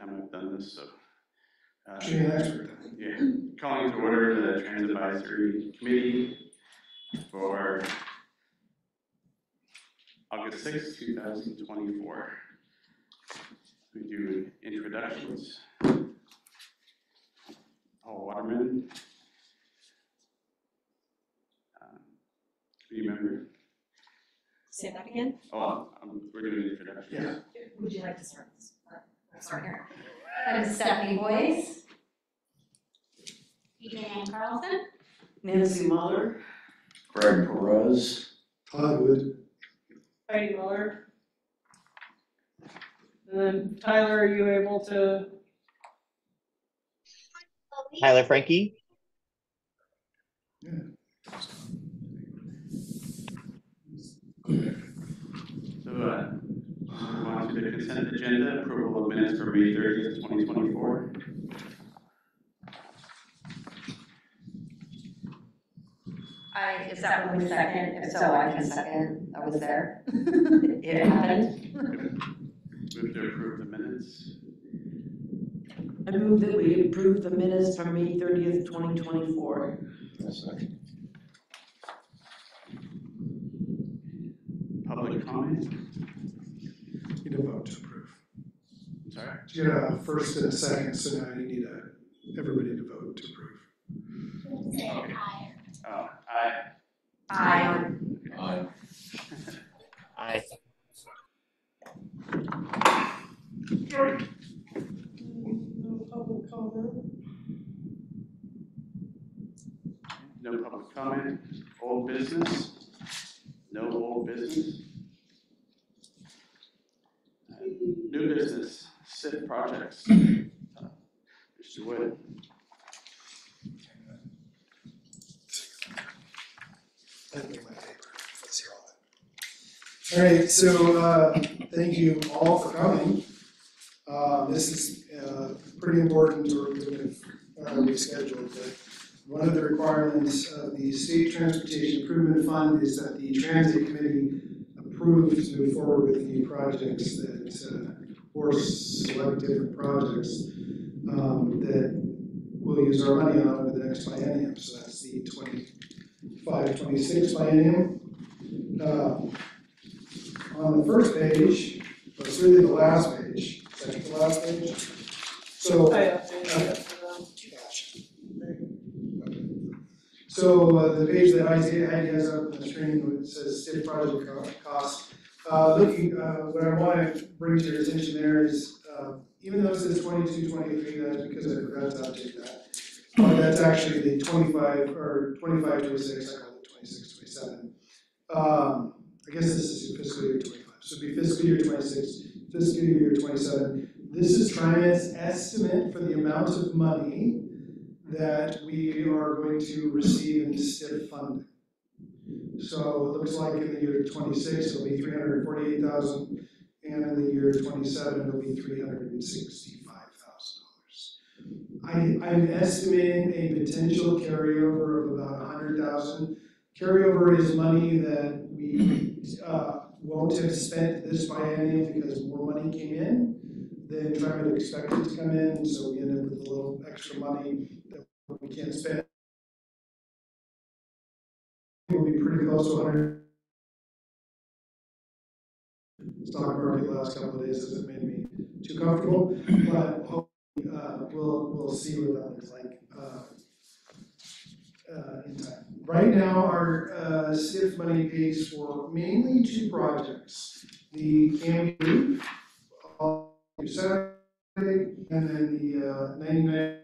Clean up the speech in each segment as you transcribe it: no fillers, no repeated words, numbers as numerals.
time I've done this, so. Yeah. Calling to order the Transit Advisory Committee for August 6, 2024. We do introductions. Paul Waterman. Do you remember? Say that again? Oh, we're doing introductions. Yeah. Would you like to start this? Start here. I'm Stephanie Boyce. Ann Carlson. Nancy Muller. Greg Perez. Todd Wood. Heidi Muller. And then Tyler, are you able to? Tyler Frankie. Yeah. So, move on to the consent agenda, approval of minutes for May 30th, 2024. Is that really second? If so, I can second. I was there. It happened. Move to approve the minutes. I move that we approve the minutes from May 30th, 2024. Public comment. You need a vote to approve. Sorry. You get a first and a second, so now you need everybody to vote to approve. Say aye. Oh, aye. Aye. Aye. Aye. No public comment. No public comment. Old business. No old business. New business. SIF projects. Mr. Wood. All right, so thank you all for coming. This is pretty important, or we could have rescheduled, but one of the requirements of the State Transportation Improvement Fund is that the Transit Committee approves to move forward with new projects that, or select different projects that we'll use our money on over the next biennium. So that's the 25-26 biennium. On the first page, or it's really the last page, second to last page. So, I updated it for them. So the page that Heidi has up on the screen, it says STIF project costs. What I want to bring to your attention there is, even though it says 22-23, that's because I forgot to update that. That's actually the 25 or 25-26, I call it 26-27. I guess this is fiscal year 25. So it'd be fiscal year 26, fiscal year 27. This is TriMet's estimate for the amount of money that we are going to receive in STIF funding. So it looks like in the year 26, it'll be $348,000, and in the year 27, it'll be $365,000. I'm estimating a potential carryover of about $100,000. Carryover is money that we won't have spent this biennium because more money came in than TriMet expected to come in, so we end up with a little extra money that we can't spend. We'll be pretty close to 100. Stock market last couple of days hasn't made me too comfortable, but hopefully we'll see what that looks like in time. Right now, our STIF money pays for mainly two projects: the Canby Loop, Saturday, and then the 99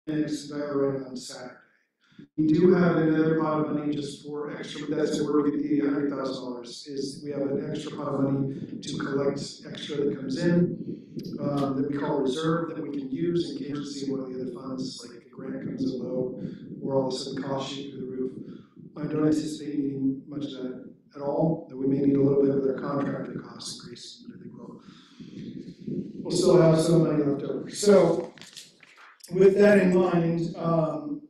minutes dial on Saturday. We do have another pot of money just for extra, but that's where we get the $100,000. Is we have an extra pot of money to collect extra that comes in that we call reserve that we can use in case we see one of the other funds, like a grant comes in low, or all of a sudden costs shoot through the roof. I don't anticipate needing much of that at all. That we may need a little bit with our contractor costs increase, but I think we'll still have some money left over. So with that in mind,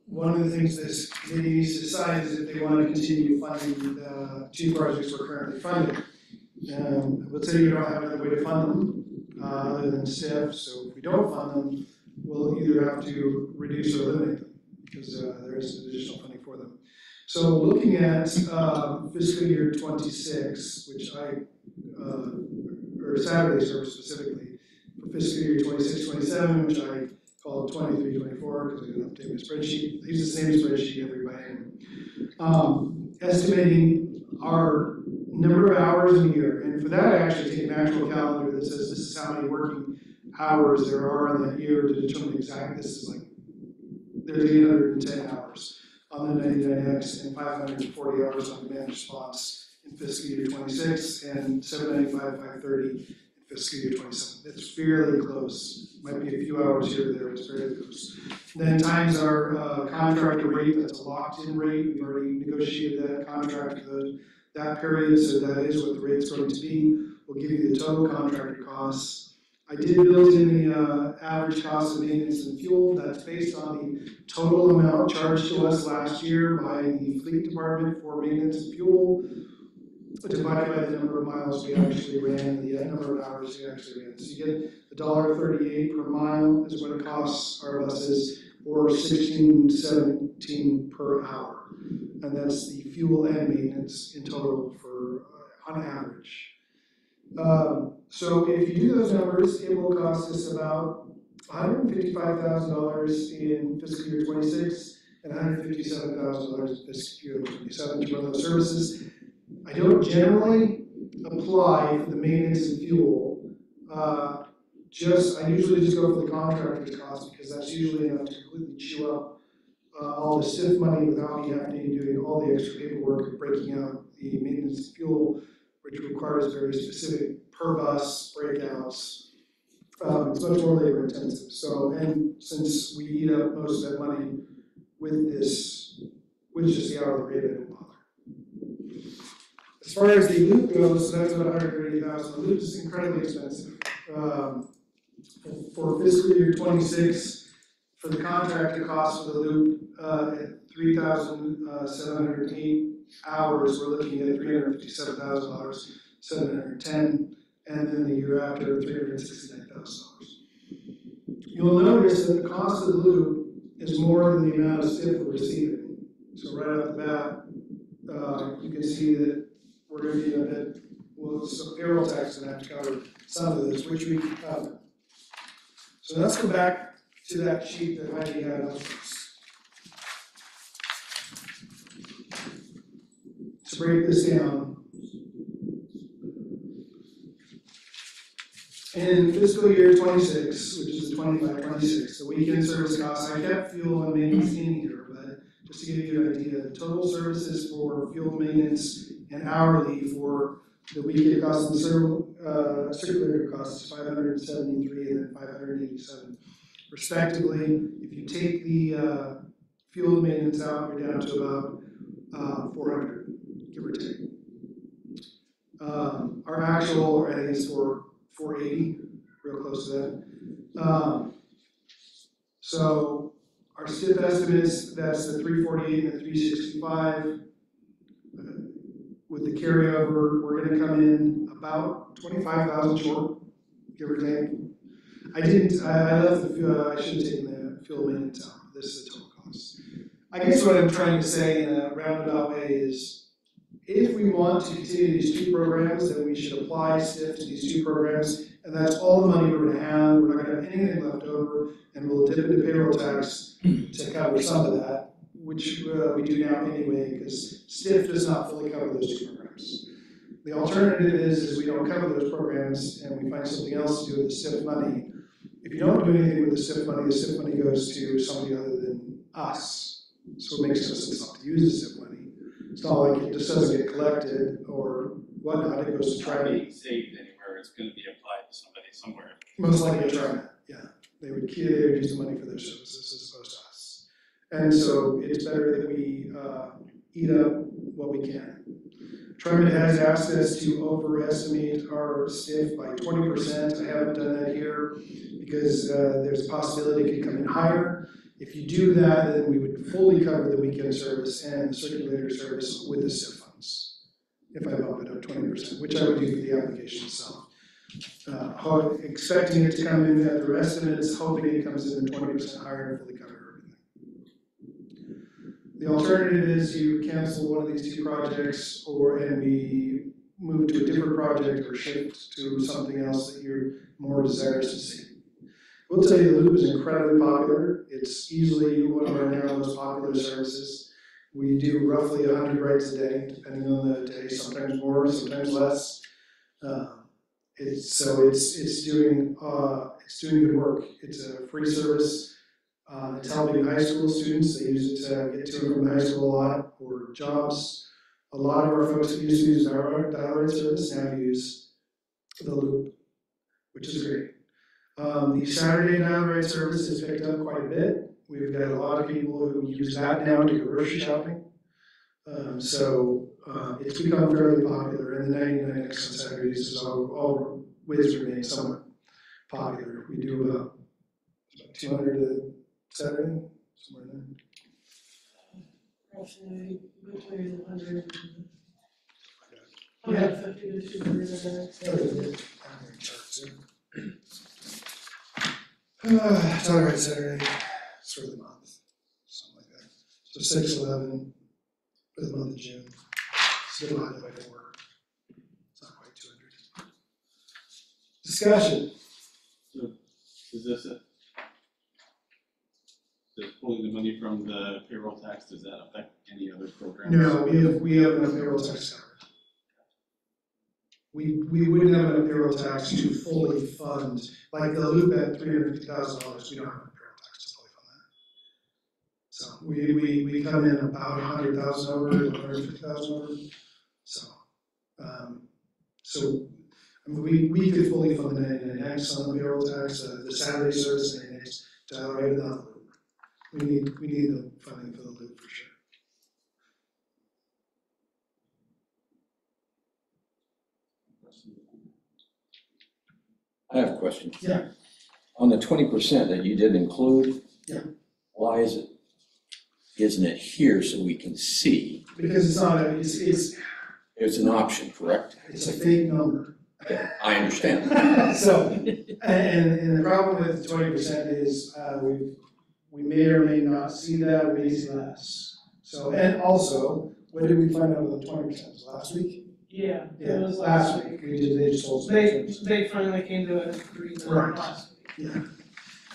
one of the things this committee needs to decide is if they want to continue funding the two projects we're currently funding. I will tell you, you don't have another way to fund them. other than SIF, so if we don't fund them, we'll either have to reduce or eliminate them, because there is additional funding for them. So looking at fiscal year 26, which or Saturday service specifically, for fiscal year 26, 27, which I call 23, 24, because I didn't update my spreadsheet. I use the same spreadsheet every biennium. Estimating our number of hours in a year, and for that I actually take an actual calendar that says this is how many working hours there are in that year to determine exactly, this is like, there's 810 hours on the 99X and 540 hours on demand response in fiscal year 26 and 795, 530 in fiscal year 27. It's fairly close. Might be a few hours here or there, it's fairly close. Then times our contractor rate, that's a locked-in rate. We've already negotiated that contract for that period, so that is what the rate's going to be. We'll give you the total contractor costs. I did build in the average cost of maintenance and fuel. That's based on the total amount charged to us last year by the fleet department for maintenance and fuel, divided by the number of miles we actually ran, the number of hours we actually ran. So you get $1.38 per mile is what it costs our buses, or $16.17 per hour. And that's the fuel and maintenance in total for on average. So if you do those numbers, it will cost us about $155,000 in fiscal year 26 and $157,000 in fiscal year 27 to run those services. I don't generally apply for the maintenance and fuel. I usually just go for the contractor's cost because that's usually enough to completely chew up all the SIF money without me having to do all the extra paperwork of breaking out the maintenance and fuel, which requires very specific per bus breakouts. It's much more labor intensive. So, and since we eat up most of that money with just the hourly rate, I don't bother. As far as the loop goes, so that's about $130,000. The loop is incredibly expensive. For fiscal year 26, for the contractor cost for the loop at 3,708 hours, we're looking at $357,000, 710, and then the year after, $369,000. You'll notice that the cost of the loop is more than the amount of SIF we're receiving. So right off the bat, you can see that we're going to be a bit, well, some payroll tax going to have to cover some of this, which we can cover. So let's go back to that sheet that Heidi had up first. To break this down, in fiscal year 26, which is the 25-26, the weekend service costs, I kept fuel and maintenance in here, but just to give you an idea, the total services for fuel maintenance and hourly for the weekend cost and circulator costs is 573 and then 587 respectively. If you take the fuel maintenance out, you're down to about 400, give or take. Our actual, I think, is for 480, real close to that. So our SIF estimates, that's the 348 and the 365. With the carryover, we're going to come in about 25,000 short, give or take. I left the I should have taken the fuel maintenance out. This is the total cost. I guess what I'm trying to say in a roundabout way is, if we want to continue these two programs, then we should apply SIF to these two programs, and that's all the money we're going to have. We're not going to have anything left over, and we'll dip into payroll tax to cover some of that, which we do now anyway, because SIF does not fully cover those two programs. The alternative is we don't cover those programs and we find something else to do with the SIF money. If you don't do anything with the SIF money goes to somebody other than us. So it makes no sense not to use the SIF money. It's not like it just doesn't get collected or whatnot, it goes to TriMet. Being saved anywhere, it's going to be applied to somebody somewhere. Most likely TriMet, yeah. They would use the money for their services as opposed to us. And so it's better that we eat up what we can. TriMet has asked us to overestimate our SIF by 20%. I haven't done that here because there's a possibility it could come in higher. If you do that, then we would fully cover the weekend service and the circulator service with the SIF funds, if I bump it up 20%, which I would do for the application itself. Expecting it to come in at their estimates, hoping it comes in at 20% higher and fully cover everything. The alternative is you cancel one of these two projects and we move to a different project or shift to something else that you're more desirous to see. We'll tell you the Loop is incredibly popular. It's easily one of our now most popular services. We do roughly 100 rides a day, depending on the day, sometimes more, sometimes less. It's doing good work. It's a free service. It's helping high school students. They use it to get to and from high school a lot or jobs. A lot of our folks that used to use our dial ride service now use the Loop, which is great. The Saturday dial ride service has picked up quite a bit. We've got a lot of people who use that now to go grocery shopping. It's become fairly popular, and the 99X on Saturdays is always remain somewhat popular. We do about 200 a Saturday, somewhere in there. Roughly between 100 and 150 to 200 a day. Dial ride Saturday, it's for the month, something like that. So 611 for the month of June. So divided by 4. It's not quite 200. Discussion. So is this does pulling the money from the payroll tax, does that affect any other programs? No, we have enough payroll tax covered. We wouldn't have enough payroll tax to fully fund, like the Loop at $350,000, we don't have enough payroll tax to fully fund that. So we come in about 100,000 over, 150,000 over. I mean, we could fully fund the 99X on the payroll tax, the Saturday service, 99X, dial ride without the Loop. We need the funding for the Loop for sure. I have a question. Yeah. On the 20% that you did include. Yeah. Why isn't it here so we can see? Because it's not, It's an option, correct? it's a fake number. I understand. So, and the problem with 20% is, we may or may not see that, we may see less. So, and also, when did we find out about the 20%? Was it last week? Yeah, Yeah, it was last week, they just told us. They finally came to an agreement Right. last week. Yeah.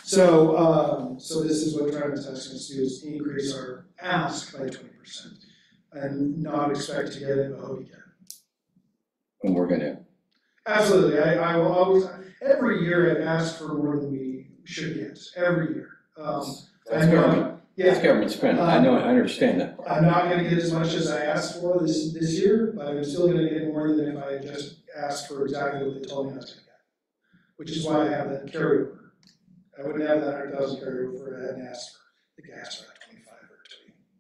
So this is what Travis is asking us to do, is increase our ask by 20%. And not expect to get it, but hope you get it. And we're gonna, Absolutely, I will always, every year I've asked for more than we should get, every year. that's government, that's Yeah, government spending. I know, I understand that part. I'm not gonna get as much as I asked for this year, but I'm still gonna get more than if I just asked for exactly what they told me I was gonna get. Which is why I have that carryover. I wouldn't have that 100,000 carryover if I hadn't asked for, I think I asked for like 25 or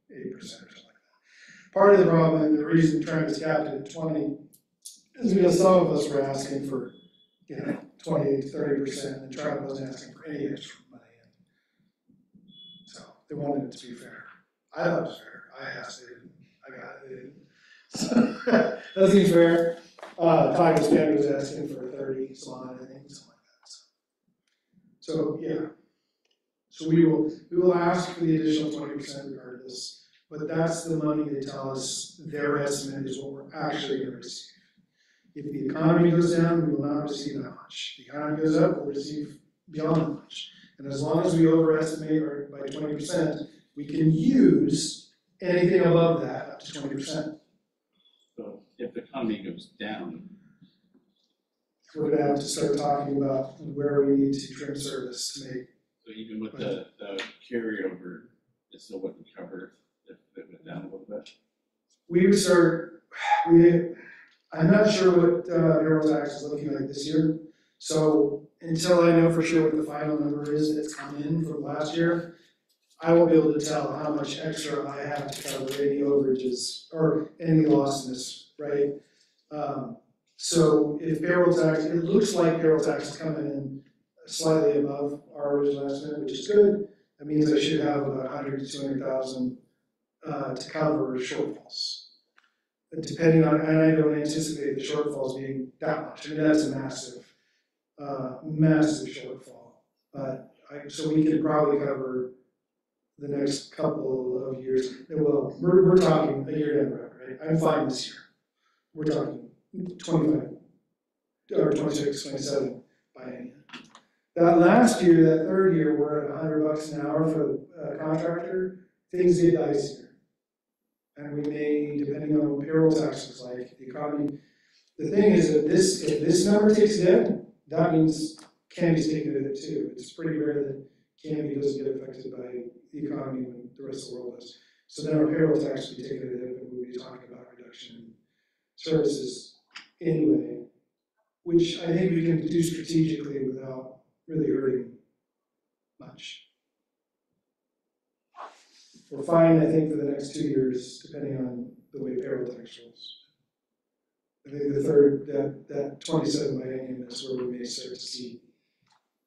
28% or something like that. Part of the problem and the reason Travis capped it at 20 is because some of us were asking for, 28 to 30%, and Travis wasn't asking for any extra money. So they wanted it to be fair. I thought it was fair. I asked, they didn't. I got it, they didn't. So that seems fair. Tiger Scanner was asking for 30 some odd, I think, something like that. So yeah. So we will ask for the additional 20% regardless, but that's the money they tell us their estimate is what we're actually gonna receive. If the economy goes down, we will not receive that much. If the economy goes up, we'll receive beyond that much. And as long as we overestimate by 20%, we can use anything above that up to 20%. So if the economy goes down, We're gonna have to start talking about where we need to trim service to make. so even with the carryover, it still wouldn't cover if it went down a little bit? We would start, I'm not sure what payroll tax is looking like this year. So until I know for sure what the final number is that's come in from last year, I won't be able to tell how much extra I have to cover any overages or any losses, right? So if payroll tax, it looks like payroll tax is coming in slightly above our original estimate, which is good. That means I should have about 100 to 200,000 to cover shortfalls. Depending on, and I don't anticipate the shortfalls being that much. I mean, that's a massive massive shortfall. But so we could probably cover the next couple of years. Well, we're talking a year down the road, right? I'm fine this year. We're talking 25 or 26, 27 biennium. That last year, that third year, we're at $100 an hour for the contractor. Things get dicier. And we may, depending on what payroll tax is like, the economy. The thing is that if this number takes a dip, that means Canby's taking a dip too. It's pretty rare that Canby doesn't get affected by the economy when the rest of the world does. So then our payroll tax will be taking a dip, and we'll be talking about reduction in services anyway, which I think we can do strategically without really hurting much. We're fine, I think, for the next 2 years, depending on the way payroll tax rolls. I think the third, that 27 biennium is where we may start to see,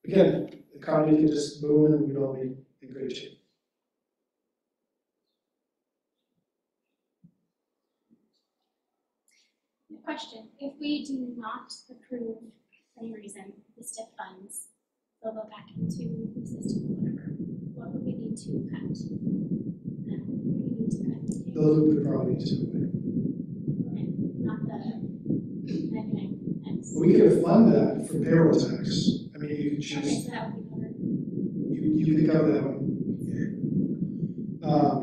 again, the economy can just boom and we'd all be in great shape. Question, if we do not approve, for any reason, the STIF funds, they'll go back into the system or whatever, what would we need to cut? Those would probably need to away. Not the 99 We could fund that from payroll tax. I mean, you could choose. Okay, so that would be covered. You could cover that one.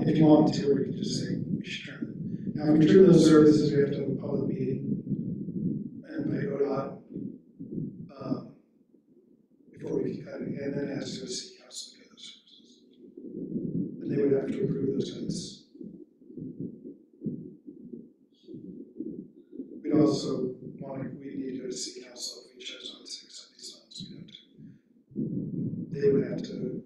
If you want to, or you could just say we should trim it. Now, if we trim those services, we have to have a public meeting and by ODOT before we can cut it, and then it has to go to city council to get those services. And they would have to approve those cuts. We'd also we need to go to city council if we chose not to accept these funds. They would have to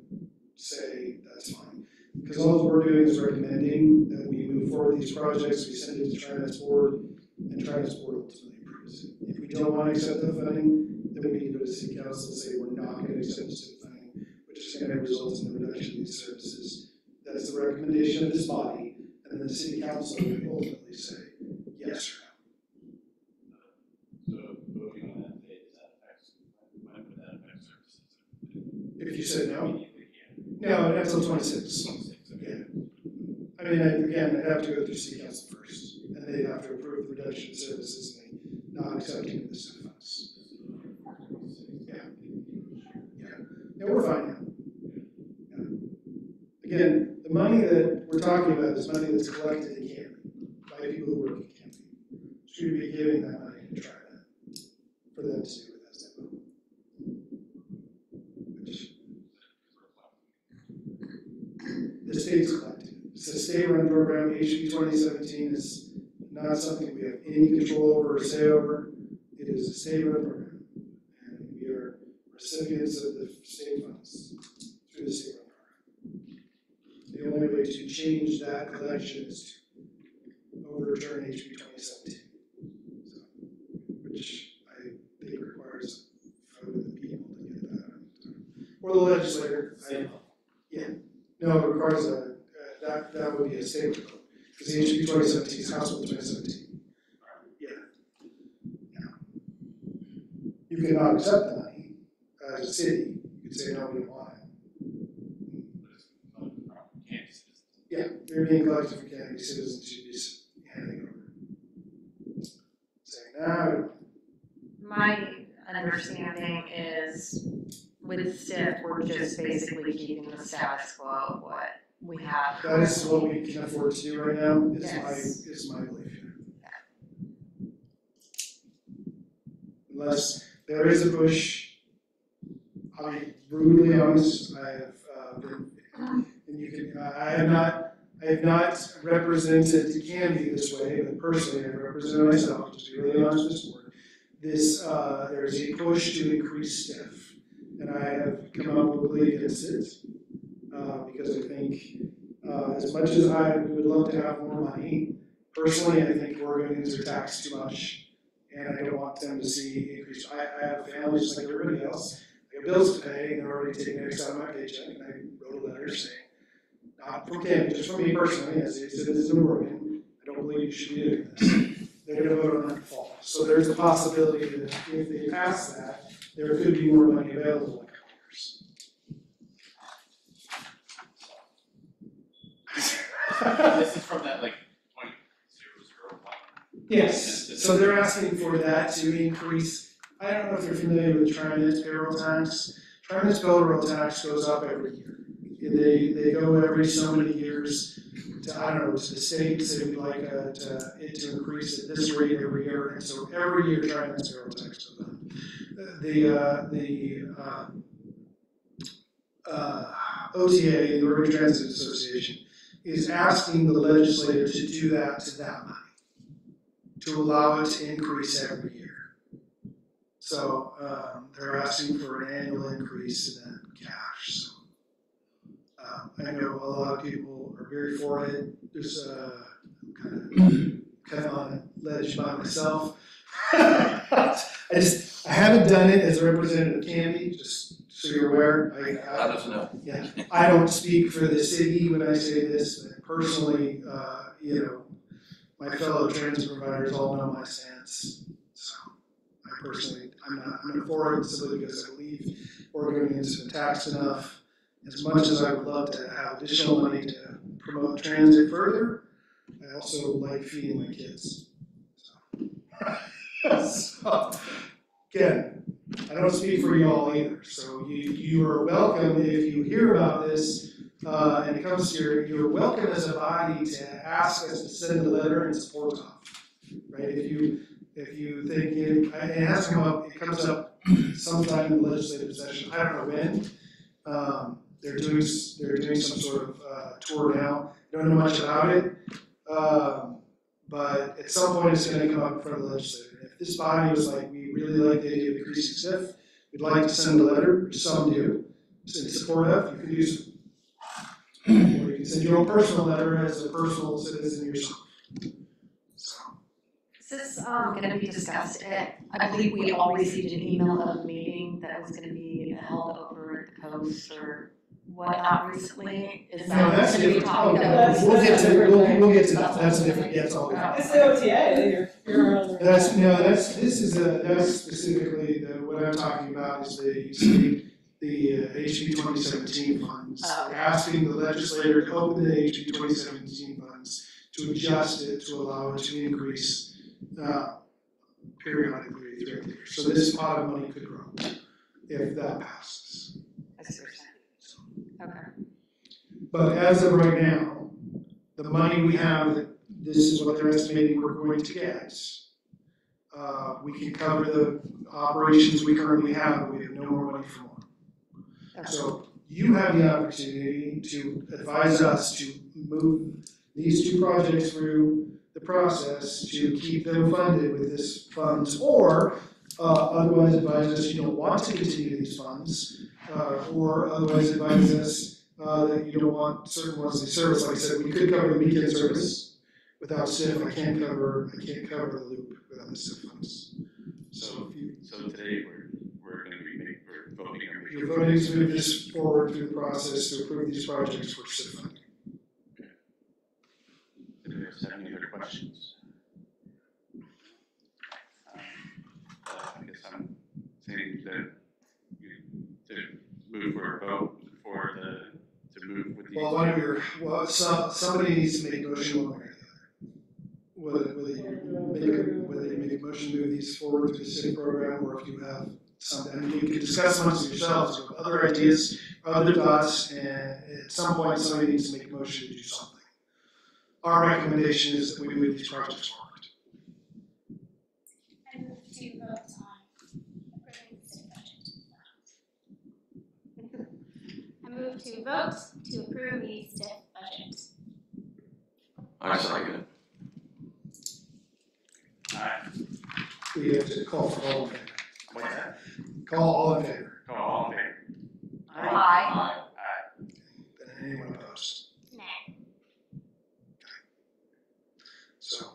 say that's fine. Because all we're doing is recommending that we move forward these projects, we send it to Transport, and Transport ultimately approves it. If we don't want to accept the funding, then we need to go to city council and say we're not going to accept the funding, which is going to result in the reduction of these services. That's the recommendation of this body, and then the city council will ultimately say yes or no. So voting on that date, does that affect, when would that affect services? If you said no? Immediately, yeah. No, until 26. 26, okay. Yeah. I mean, again, I'd have to go through city council first, and they'd have to approve the reduction of services and the not accepting of the STIF funds. Yeah. Yeah, we're fine now. Yeah. Again, the money that we're talking about is money that's collected in Canby by people who work in Canby. So we'd be giving that money to try that, for them to do with as they will. The state's collecting. It's a state-run program. HB 2017 is not something we have any control over or say over. It is a state-run program, and we are recipients of the state funds through the state-run program. The only way to change that collection is to overturn HB 2017, so, which I think requires a vote of the people to get that, or the legislator. Yeah. No, it requires that would be a state vote, because HB 2017 is House Bill 2017. Yeah. You could not accept the money as a city. You could say, no, we don't want it. Yeah, they're being collected for Canby citizens should be handing over. Saying, no. My understanding is with STIF, we're just basically keeping the status quo of what we have. That is what we can afford to do right now, Yes. is my belief. Unless there is a push, I'll be brutally honest, I have been, and you can, I have not represented Canby this way, but personally I've represented myself, just to be really honest with this board. There's a push to increase STIF, and I have come out publicly against it, because I think, as much as we would love to have more money, personally I think Oregonians are taxed too much, and I don't want them to see increase. I have families just like everybody else. I have bills to pay, and they're already taking X out of my paycheck, and I wrote a letter saying, not from Canby, just from me personally, as a citizen of Oregon, I don't believe you should be doing this. They're gonna vote on that in the fall. So there's a possibility that if they pass that, there could be more money available in a couple years. This is from that like 0.001. Yes, so they're asking for that to increase. I don't know if you're familiar with TriMet's payroll tax. TriMet's payroll tax goes up every year. They go every so many years to, I don't know, to the state, say we'd like it to increase at this rate every year, and so every year TriMet's payroll tax goes up. OTA, the Oregon Transit Association, is asking the legislature to do that to that money, to allow it to increase every year. So they're asking for an annual increase in that cash. So I know a lot of people are very for it. There's kind of on a ledge by myself. I haven't done it as a representative of Canby, just so you're aware. Let us know. Yeah, I don't speak for the city when I say this, but personally, my fellow transit providers all know my stance. So I personally, I'm not for it simply because I believe Oregonians have been taxed enough. As much as I would love to have additional money to promote transit further, I also like feeding my kids. So again, I don't speak for you all either. So you are welcome if you hear about this and it comes here. You're welcome as a body to ask us to send a letter in support of, right? If you think it has to come up, it comes up sometime in the legislative session. I don't know when. They're doing some sort of tour now. Don't know much about it, but at some point it's going to come up in front of the legislature. If this body was like, we really like the idea of increasing SIF, we'd like to send a letter, which some do, in support of, you can do so. Or you can send your own personal letter as a personal citizen yourself. So. Is this going to be discussed at, I believe we all received an email of a meeting that was going to be held over at the coast or whatnot recently. Is No, that that's going to be different. talked Oh, about? we'll get to that. That's a different. Yeah, it's all good. It's the OTA, you're on the. That's specifically what I'm talking about is the HB 2017 funds. We're asking the legislator to open the HB 2017 funds to adjust it to allow it to increase periodically throughout the year. So this pot of money could grow if that passes. I see what you're saying. Okay. But as of right now, the money we have, this is what they're estimating we're going to get. We can cover the operations we currently have, we have no more money for more. So you have the opportunity to advise us to move these two projects through the process to keep them funded with this funds, or otherwise advise us you don't want to continue these funds, or otherwise advise us that you don't want certain ones in service. Like I said, we could cover the weekend service without SIF. I can't cover the loop without the SIF funds. So today we're going to be voting on. You're voting to move this forward through the process to approve these projects for SIF funding. Do you have any other questions? I guess I'm saying that to move for a vote to move with the. Somebody needs to make a motion one way or the other. Whether you make a motion to move these forward through the SIF program, or if you have something, I mean, you can discuss amongst yourselves, you have other ideas, other thoughts, and at some point somebody needs to make a motion to do something. Our recommendation is that we move these projects forward. I move to vote on approving the SIF budget. I move to vote to approve the SIF budget. I second it. Alright, We have to call for all in favor. what's that? Call all in favor. Go all in favor. Aye. And anyone opposed? Nay. So,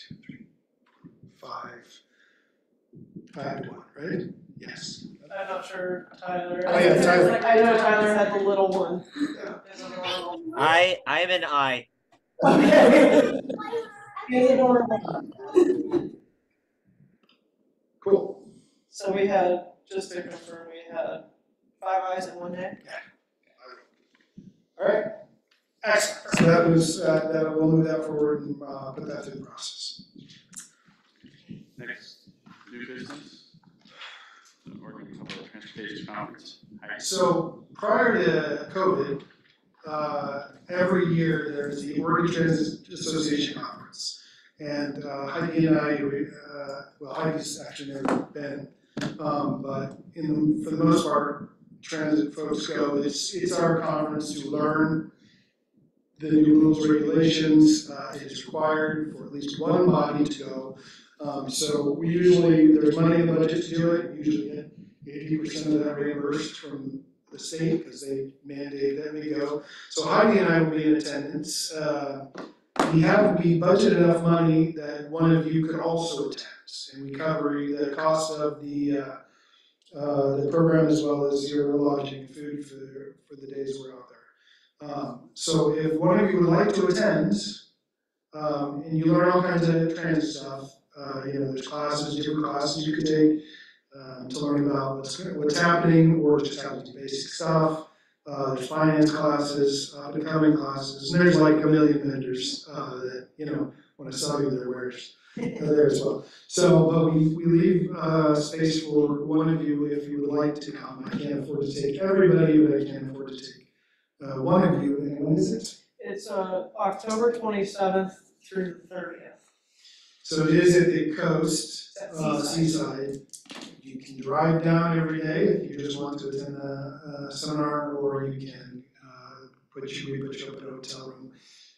2, 3, 5. 5 to 1, right? Yes. I'm not sure, Tyler. Oh, yeah, Tyler. I know Tyler had the little one. Yeah. I'm an I. Okay. He's adorable. Cool. So we had just to confirm, we had 5 ayes and 1 nay. All right, excellent. So that was, we'll move that forward and put that through the process. Next, new business. Oregon Public Transportation Conference. Hi. So prior to COVID, every year there's the Oregon Transit Association Conference. And Heidi and I, well, Heidi's actually never been, but for the most part, transit folks go. It's our conference to learn the new rules, regulations. It is required for at least one body to go. So we usually, there's money in the budget to do it. We usually get 80% of that reimbursed from the state because they mandate that we go. So Heidi and I will be in attendance. We budget enough money that one of you could also attend, and we cover the cost of the program as well as your lodging and food for the days we're out there. So if one of you would like to attend, and you learn all kinds of transit stuff, there's classes, different classes you could take to learn about what's happening, or just how to do basic stuff. There's finance classes, up-and-coming classes, and there's like a million vendors that, want to sell you their wares there as well. So, but we leave space for one of you if you would like to come. I can't afford to take everybody, but I can afford to take one of you. And when is it? It's October 27th through the 30th. So it is at the coast, seaside. You can drive down every day if you just want to attend a seminar, or you can we put you up in a hotel room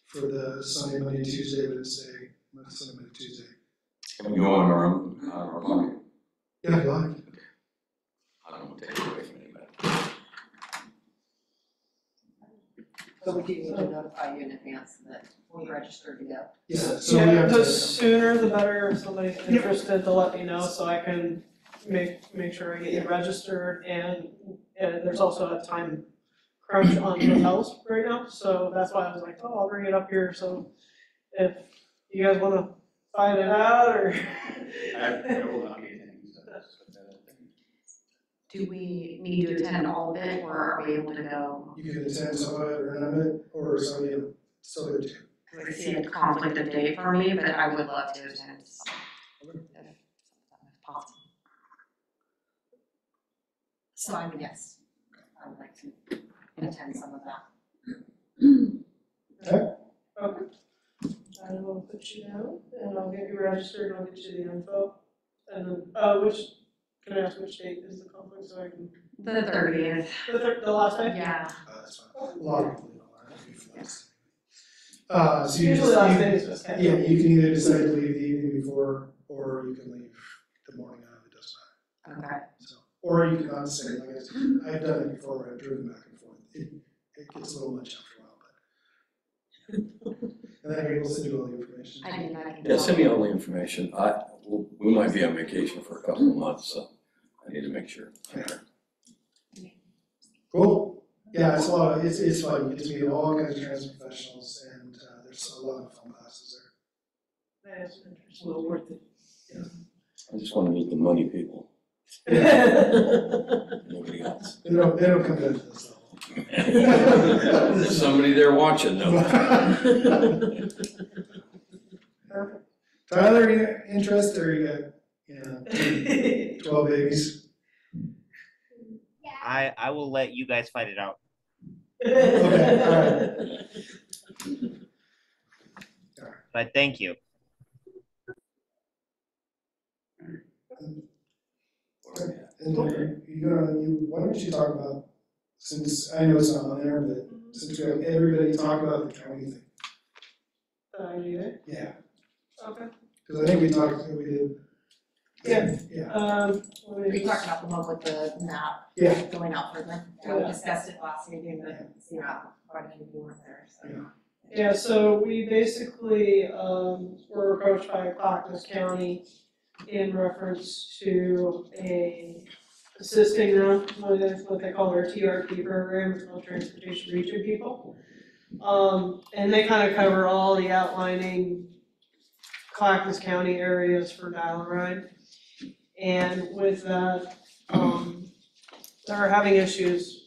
for the Sunday, Monday, Tuesday, Wednesday, Sunday, Monday, Tuesday. Can we go on our own, our pocket? Yeah, if you like. I don't want to take it away from anybody. So we do need to notify you in advance that we registered to go. Yeah, so we have The to. sooner the better, if somebody's interested to let me know, so I can make sure I get you registered, and there's also a time crunch on hotels right now, so that's why I was like, I'll bring it up here, so if you guys wanna fight it out, or. I will not be attending, so that's Do we need to attend all of it, or are we able to go? You can attend some of it or none of it, or some of it, so there too. Because I see a conflict of day for me, but I would love to attend some, if possible. So I'm a yes. I would like to attend some of that. Okay. I will put you down, and I'll get you registered, and I'll get you the info, and then, can I ask which date is the conference, so I can, The 30th. the last day? Yeah. That's fine. A lot of people don't. So you Usually just, last day is okay. yeah, you can either decide to leave the evening before, or you can leave the morning of, it doesn't matter. Okay. So, or you can not say, like I've done it before, where I've driven back and forth. It gets a little much after a while, but. And then you're able to do all the information. I did not. Yeah, send me all the information. We might be on vacation for a couple of months, so I need to make sure. Cool. Yeah, it's a lot. It's fun. You get to meet all kinds of transit professionals, and there's a lot of fun classes there. That's interesting. Well worth it. I just want to meet the money people, nobody else. They don't come down to this level. There's somebody there watching though. Perfect. Tyler, you interest, or you got 12 babies? I will let you guys fight it out. Okay, But thank you. And why don't you talk about, since I know it's not on there, but since we have everybody talk about the county thing. Yeah, Okay. because I think we did. Yeah. Yeah. We talked about the one with the map Yeah. going out further. Yeah. We discussed it last meeting, but quite a few people weren't there, so. Yeah. Yeah, so we basically, were approached by Clackamas County in reference to assisting them with what they call their TRP program, it's called Transportation Region People. And they kind of cover all the outlining Clackamas County areas for Dial-A-Ride. And with that, that are having issues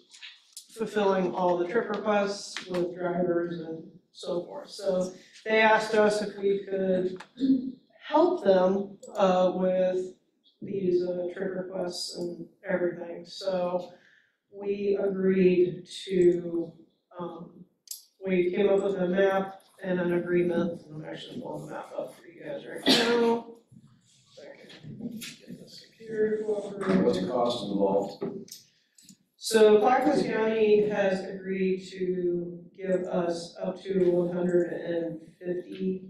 fulfilling all the trip requests with drivers and so forth. So they asked us if we could help them with these trip requests and everything. So we agreed to, we came up with a map and an agreement. I'm actually pulling the map up for you guys right now. So I can get this computer cooperating. What's the cost involved? So Clackamas County has agreed to give us up to $150,000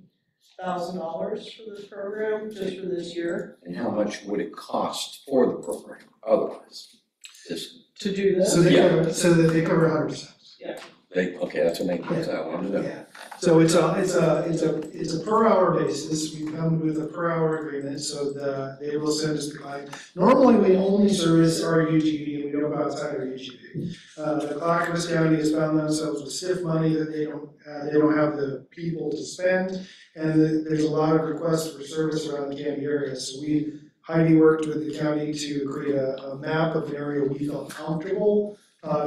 for this program, just for this year. And how much would it cost for the program otherwise? Just, To do this? So they Yeah. cover, so that they cover 100%. okay, that's what makes that one, isn't it? Yeah, so it's a per hour basis, we come with a per hour agreement, so they will send us the client. Normally, we only service our UGV, and we don't go outside our UGV. The Clackamas County has found themselves with stiff money that they don't have the people to spend, and there's a lot of requests for service around the Canby area, so Heidi worked with the county to create a map of an area we felt comfortable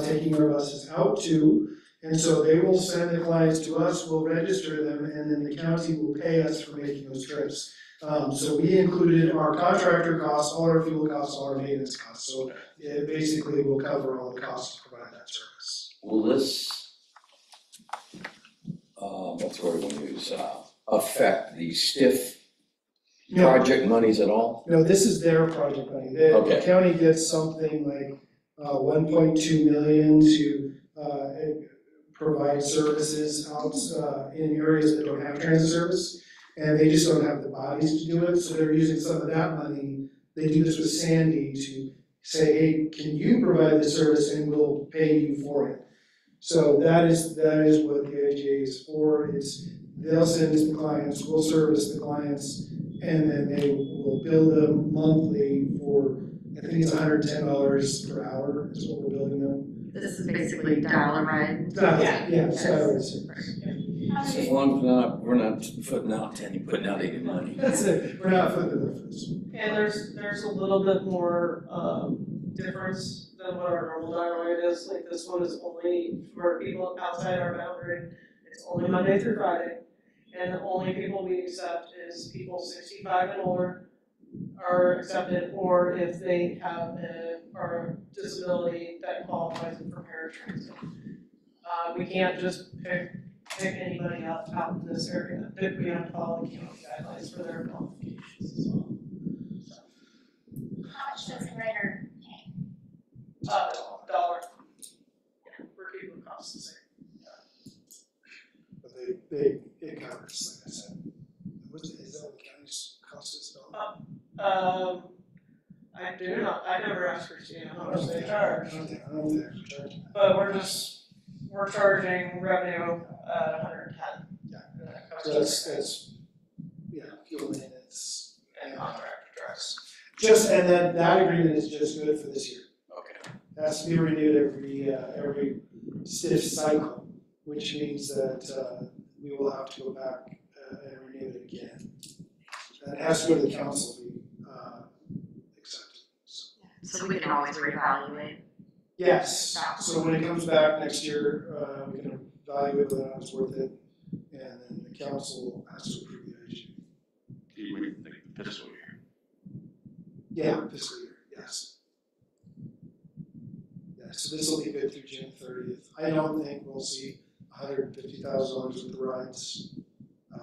taking our buses out to. And so they will send the clients to us, we'll register them, and then the county will pay us for making those trips. So we included our contractor costs, all our fuel costs, all our maintenance costs. So it basically will cover all the costs to provide that service. Will this, what's the word we'll use, affect the stiff No. project monies at all? No, this is their project money. The Okay. county gets something like 1.2 million to provide services out in areas that don't have transit service, and they just don't have the bodies to do it, so they're using some of that money. They do this with Sandy to say, hey, can you provide the service and we'll pay you for it. So that is what the IGA is for. They'll send us the clients, we'll service the clients, and then they will bill them monthly for, I think it's $110 per hour is what we're billing them. This is basically dial a ride. Yeah, so As long as we're not putting out any money. that's it, we're not footing the difference. And there's a little bit more difference than what our normal dial rate is. Like this one is only for people outside our boundary. It's only Monday through Friday. And the only people we accept is people 65 and older are accepted, or if they have a disability that qualifies them for paratransit. We can't just pick anybody out in this area. We have to follow the county guidelines for their qualifications as well. How much does a rider pay? $1. We're keeping the costs the same. But it covers, like I said. Is that what the county's cost is? I do not, I never asked Christina how much they charge, I don't think they're charging that. but we're charging revenue at 110. Yeah. And that So covers that's, fuel maintenance. and contractor drives. And that agreement is just good for this year. Okay. It has to be renewed every stiff cycle, which means that we will have to go back and renew it again. And it has to go to the council to be accepted. So we can always reevaluate. Yes, so when it comes back next year, we can evaluate whether that was worth it, and then the council has to approve the issue. Even the fiscal year. Yeah, fiscal year, yes. Yeah, so this will be good through June 30th. I don't think we'll see $150,000 worth of rides.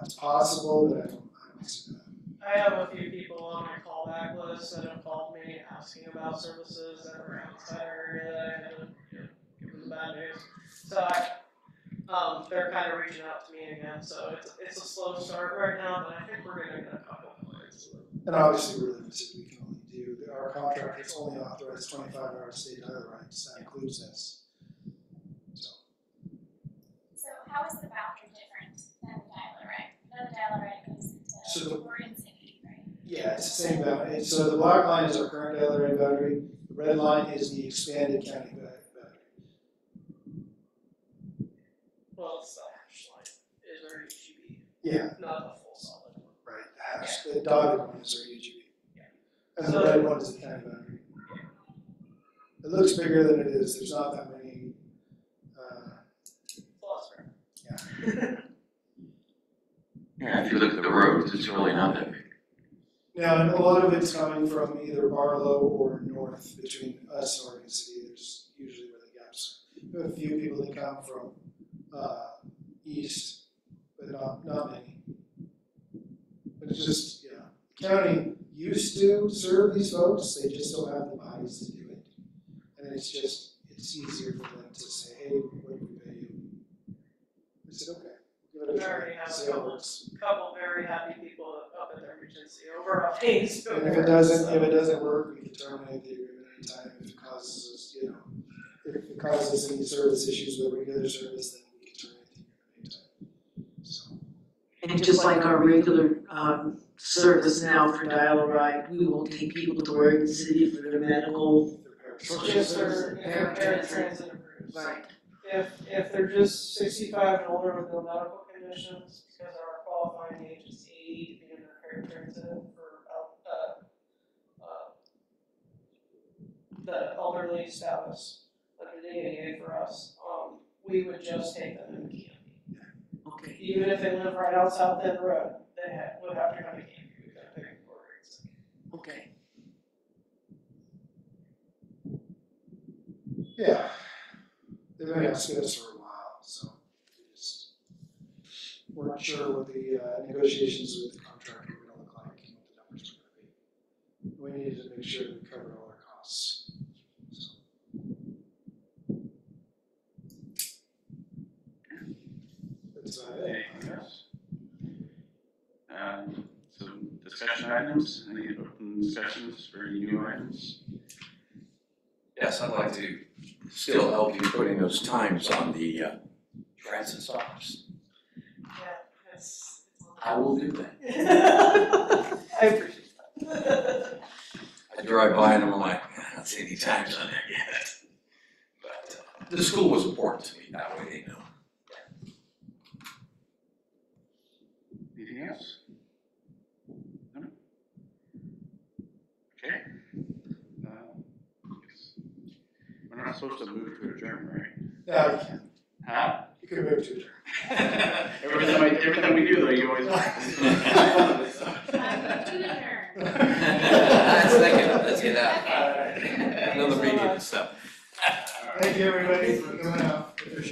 It's possible, but I don't see that. I have a few people on my callback list that have called me asking about services that are outside our area that I had to give them the bad news. So they're kind of reaching out to me again, so it's a slow start right now, but I think we're gonna get a couple of points. And obviously, we're limited, we can only do, our contract is only authorized 25-hour state dial rights, that includes this. So, So how is the boundary different than the dial-a-ride? The dial-a-ride goes So into the- Oregon City, right? yeah, it's the same boundary. So the black line is our current dial-a-ride boundary, the red line is the expanded county boundary. Well, it's the hash line, is our UGB, Yeah, not the full solid one. right, the dotted one is our UGB. And the red one is the county boundary. looks bigger than it is, there's not that many, yeah. Yeah, if you look at the roads, it's really not that big. Now, and a lot of it's coming from either Barlow or north between us and Oregon City, there's usually where the gaps are. We have a few people that come from, east, but not many. But it's just, yeah, county used to serve these folks, they just don't have the bodies to do it. And it's easier for them to say, hey, what do we pay you? I said, okay, give it We a try, already have see a how it works. couple very happy people up at their Regency over on Hayes. And if it doesn't work, we can terminate the agreement anytime if it causes us, you know, if it causes any service issues with regular service, then we can terminate the agreement anytime. So, And just like our regular, service now for Dial-A-Ride, we will take people to Oregon City for their medical. Just their paratransit approved. Right. If they're just 65 and older with no medical conditions, because our qualifying age is 80 to be in their paratransit for, the elderly status, under the ADA for us, we would just take them in Canby. Okay. Even if they live right out South End Road, they would have to come to Canby. We couldn't pick them for a reason. Okay. yeah, they've been asking us for a while, so we just weren't sure what the negotiations with the contractor were gonna look like and what the numbers were gonna be. We needed to make sure we covered all our costs. So, that's about it. Anything else? Some discussion items, any open discussions for any new items? Yes, I'd like to still help you putting those times on the transit stops. Yeah, it's. I will do that. I appreciate that. I drive by and I'm like, I don't see any times on there yet. But the school was important to me, that way they know. Anything else? No? Okay. We're not supposed to move to adjourn, right? Now you can, Huh? you can move to adjourn. Everything we do though, you always. Let's get out. Another meeting and stuff. Thank you, everybody, for coming out, appreciate it.